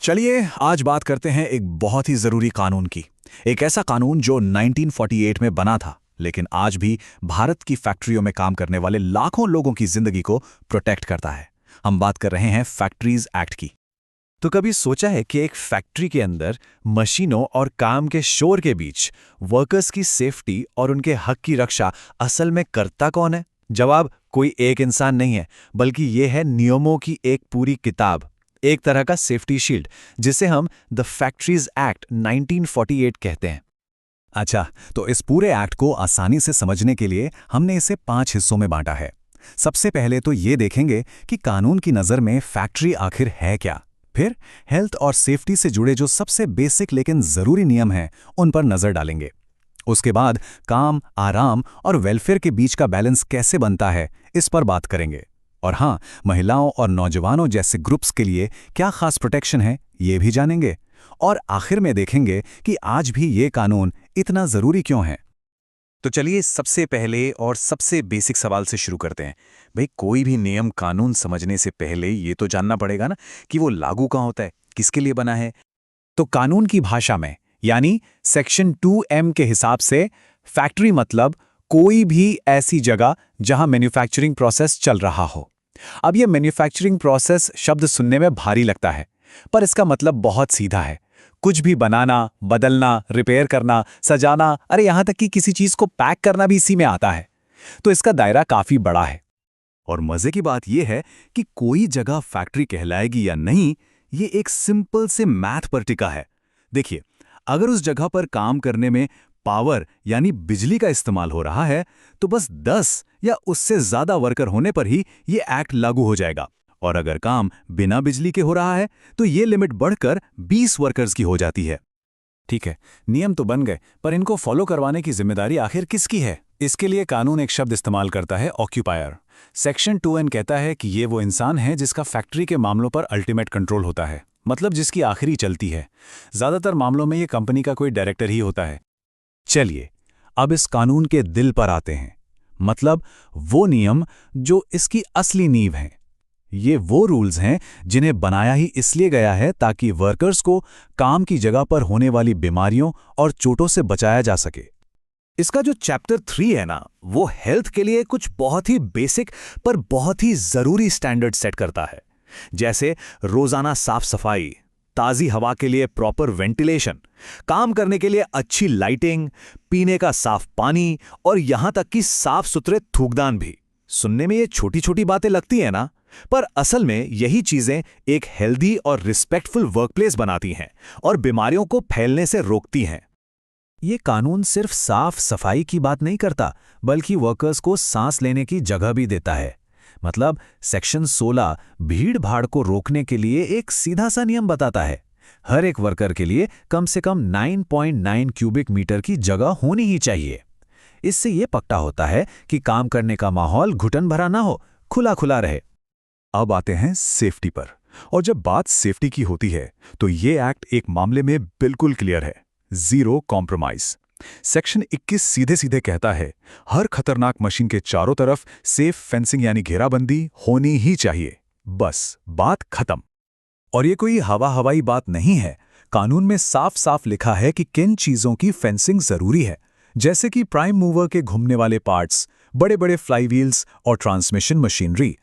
चलिए आज बात करते हैं एक बहुत ही जरूरी कानून की। एक ऐसा कानून जो 1948 में बना था, लेकिन आज भी भारत की फैक्ट्रियों में काम करने वाले लाखों लोगों की जिंदगी को प्रोटेक्ट करता है। हम बात कर रहे हैं फैक्ट्रीज एक्ट की। तो कभी सोचा है कि एक फैक्ट्री के अंदर मशीनों और काम के शोर के बीच वर्कर्स की सेफ्टी और उनके हक की रक्षा असल में करता कौन है? जवाब कोई एक इंसान नहीं है, बल्कि ये है नियमों की एक पूरी किताब, एक तरह का सेफ्टी शील्ड, जिसे हम द फैक्ट्रीज एक्ट 1948 कहते हैं। अच्छा, तो इस पूरे एक्ट को आसानी से समझने के लिए हमने इसे 5 हिस्सों में बांटा है। सबसे पहले तो ये देखेंगे कि कानून की नज़र में फैक्ट्री आखिर है क्या। फिर हेल्थ और सेफ्टी से जुड़े जो सबसे बेसिक लेकिन ज़रूरी नियम हैं, उन पर नज़र डालेंगे। उसके बाद काम, आराम और वेलफेयर के बीच का बैलेंस कैसे बनता है, इस पर बात करेंगे। और हाँ, महिलाओं और नौजवानों जैसे ग्रुप्स के लिए क्या खास प्रोटेक्शन है, ये भी जानेंगे। और आखिर में देखेंगे कि आज भी ये कानून इतना ज़रूरी क्यों है। तो चलिए सबसे पहले और सबसे बेसिक सवाल से शुरू करते हैं। भाई, कोई भी नियम कानून समझने से पहले ये तो जानना पड़ेगा ना कि वो लागू कहाँ होता है, किसके लिए बना है। तो कानून की भाषा में यानी सेक्शन 2M के हिसाब से फैक्ट्री मतलब कोई भी ऐसी जगह जहां मैन्युफैक्चरिंग प्रोसेस चल रहा हो। अब ये मैन्युफैक्चरिंग प्रोसेस शब्द सुनने में भारी लगता है, पर इसका मतलब बहुत सीधा है। कुछ भी बनाना, बदलना, रिपेयर करना, सजाना, अरे यहां तक कि किसी चीज को पैक करना भी इसी में आता है। तो इसका दायरा काफी बड़ा है। और मजे की बात यह है कि कोई जगह फैक्ट्री कहलाएगी या नहीं, ये एक सिंपल से मैथ पर टिका है। देखिए, अगर उस जगह पर काम करने में पावर यानी बिजली का इस्तेमाल हो रहा है, तो बस 10 या उससे ज्यादा वर्कर होने पर ही ये एक्ट लागू हो जाएगा। और अगर काम बिना बिजली के हो रहा है, तो ये लिमिट बढ़कर 20 वर्कर्स की हो जाती है। ठीक है, नियम तो बन गए, पर इनको फॉलो करवाने की जिम्मेदारी आखिर किसकी है? इसके लिए कानून एक शब्द इस्तेमाल करता है, ऑक्यूपायर। सेक्शन 2N कहता है कि ये वो इंसान है जिसका फैक्ट्री के मामलों पर अल्टीमेट कंट्रोल होता है, मतलब जिसकी आखिरी चलती है। ज्यादातर मामलों में ये कंपनी का कोई डायरेक्टर ही होता है। चलिए, अब इस कानून के दिल पर आते हैं, मतलब वो नियम जो इसकी असली नींव हैं। ये वो रूल्स हैं जिन्हें बनाया ही इसलिए गया है ताकि वर्कर्स को काम की जगह पर होने वाली बीमारियों और चोटों से बचाया जा सके। इसका जो चैप्टर 3 है ना, वो हेल्थ के लिए कुछ बहुत ही बेसिक पर बहुत ही जरूरी स्टैंडर्ड सेट करता है, जैसे रोजाना साफ सफाई, ताजी हवा के लिए प्रॉपर वेंटिलेशन, काम करने के लिए अच्छी लाइटिंग, पीने का साफ पानी और यहां तक कि साफ सुथरे थूकदान भी। सुनने में ये छोटी छोटी बातें लगती हैं ना, पर असल में यही चीजें एक हेल्दी और रिस्पेक्टफुल वर्कप्लेस बनाती हैं और बीमारियों को फैलने से रोकती हैं। ये कानून सिर्फ साफ सफाई की बात नहीं करता, बल्कि वर्कर्स को सांस लेने की जगह भी देता है। मतलब सेक्शन 16 भीड़ भाड़ को रोकने के लिए एक सीधा सा नियम बताता है। हर एक वर्कर के लिए कम से कम 9.9 क्यूबिक मीटर की जगह होनी ही चाहिए। इससे ये पक्का होता है कि काम करने का माहौल घुटन भरा ना हो, खुला खुला रहे। अब आते हैं सेफ्टी पर। और जब बात सेफ्टी की होती है, तो ये एक्ट एक मामले में बिल्कुल क्लियर है, जीरो कॉम्प्रोमाइज। सेक्शन 21 सीधे सीधे कहता है, हर खतरनाक मशीन के चारों तरफ सेफ फेंसिंग यानी घेराबंदी होनी ही चाहिए। बस बात खत्म। और ये कोई हवा हवाई बात नहीं है। कानून में साफ साफ लिखा है कि किन चीजों की फेंसिंग जरूरी है, जैसे कि प्राइम मूवर के घूमने वाले पार्ट्स, बड़े बड़े फ्लाईव्हील्स और ट्रांसमिशन मशीनरी।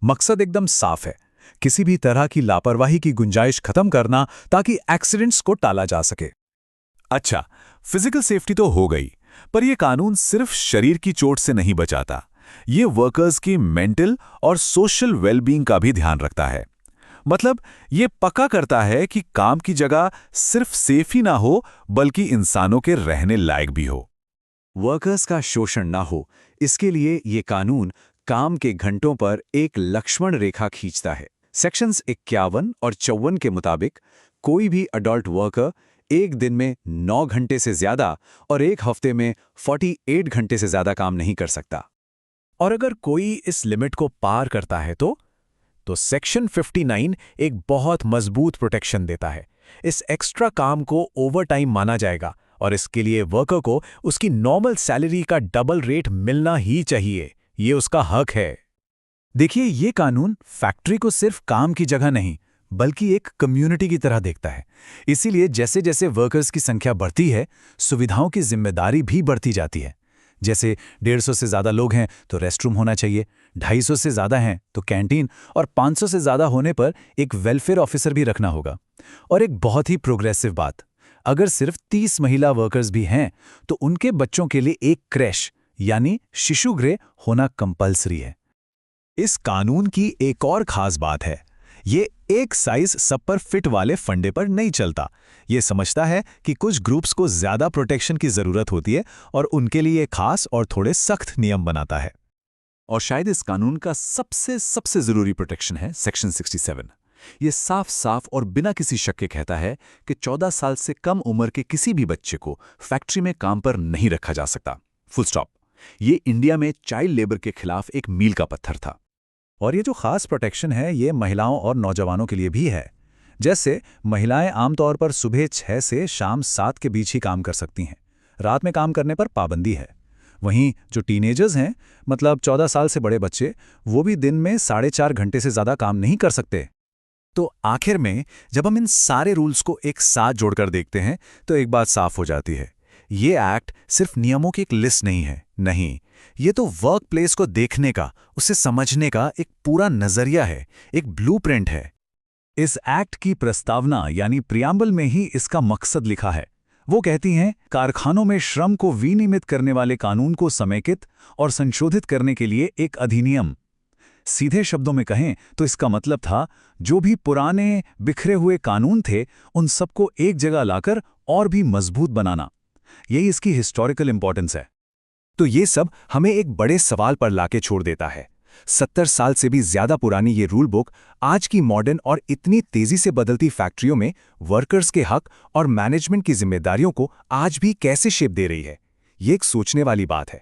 मकसद एकदम साफ है, किसी भी तरह की लापरवाही की गुंजाइश खत्म करना ताकि एक्सीडेंट्स को टाला जा सके। अच्छा, फिजिकल सेफ्टी तो हो गई, पर यह कानून सिर्फ शरीर की चोट से नहीं बचाता। ये वर्कर्स की मेंटल और सोशल वेलबींग का भी ध्यान रखता है। मतलब ये पक्का करता है कि काम की जगह सिर्फ सेफ ही ना हो, बल्कि इंसानों के रहने लायक भी हो। वर्कर्स का शोषण ना हो, इसके लिए ये कानून काम के घंटों पर एक लक्ष्मण रेखा खींचता है। सेक्शंस 51 और 54 के मुताबिक कोई भी अडल्ट वर्कर एक दिन में 9 घंटे से ज्यादा और एक हफ्ते में 48 घंटे से ज्यादा काम नहीं कर सकता। और अगर कोई इस लिमिट को पार करता है तो सेक्शन 59 एक बहुत मजबूत प्रोटेक्शन देता है। इस एक्स्ट्रा काम को ओवरटाइम माना जाएगा और इसके लिए वर्कर को उसकी नॉर्मल सैलरी का डबल रेट मिलना ही चाहिए। ये उसका हक है। देखिए, ये कानून फैक्ट्री को सिर्फ काम की जगह नहीं, बल्कि एक कम्युनिटी की तरह देखता है। इसीलिए जैसे जैसे वर्कर्स की संख्या बढ़ती है, सुविधाओं की जिम्मेदारी भी बढ़ती जाती है। जैसे 150 से ज़्यादा लोग हैं तो रेस्टरूम होना चाहिए, 250 से ज़्यादा हैं तो कैंटीन, और 500 से ज़्यादा होने पर एक वेलफेयर ऑफिसर भी रखना होगा। और एक बहुत ही प्रोग्रेसिव बात, अगर सिर्फ 30 महिला वर्कर्स भी हैं तो उनके बच्चों के लिए एक क्रैश यानी शिशुगृह होना कंपल्सरी है। इस कानून की एक और खास बात है, ये एक साइज सब पर फिट वाले फंडे पर नहीं चलता। ये समझता है कि कुछ ग्रुप्स को ज्यादा प्रोटेक्शन की जरूरत होती है और उनके लिए खास और थोड़े सख्त नियम बनाता है। और शायद इस कानून का सबसे जरूरी प्रोटेक्शन है सेक्शन 67। ये साफ साफ और बिना किसी शक के कहता है कि 14 साल से कम उम्र के किसी भी बच्चे को फैक्ट्री में काम पर नहीं रखा जा सकता। Full stop. ये इंडिया में चाइल्ड लेबर के खिलाफ एक मील का पत्थर था। और ये जो खास प्रोटेक्शन है, ये महिलाओं और नौजवानों के लिए भी है। जैसे महिलाएं आमतौर पर सुबह 6 से शाम 7 के बीच ही काम कर सकती हैं। रात में काम करने पर पाबंदी है। वहीं जो टीनेजर्स हैं, मतलब 14 साल से बड़े बच्चे, वो भी दिन में 4.5 घंटे से ज़्यादा काम नहीं कर सकते। तो आखिर में जब हम इन सारे रूल्स को एक साथ जोड़कर देखते हैं तो एक बात साफ हो जाती है, ये एक्ट सिर्फ नियमों की एक लिस्ट नहीं है। नहीं, ये तो वर्क प्लेस को देखने का, उसे समझने का एक पूरा नजरिया है, एक ब्लूप्रिंट है। इस एक्ट की प्रस्तावना यानी प्रियम्बल में ही इसका मकसद लिखा है। वो कहती हैं, कारखानों में श्रम को विनियमित करने वाले कानून को समेकित और संशोधित करने के लिए एक अधिनियम। सीधे शब्दों में कहें तो इसका मतलब था, जो भी पुराने बिखरे हुए कानून थे उन सबको एक जगह लाकर और भी मजबूत बनाना। यही इसकी हिस्टोरिकल इंपॉर्टेंस है। तो ये सब हमें एक बड़े सवाल पर लाके छोड़ देता है। 70 साल से भी ज्यादा पुरानी ये रूल बुक आज की मॉडर्न और इतनी तेजी से बदलती फैक्ट्रियों में वर्कर्स के हक और मैनेजमेंट की जिम्मेदारियों को आज भी कैसे शेप दे रही है? ये एक सोचने वाली बात है।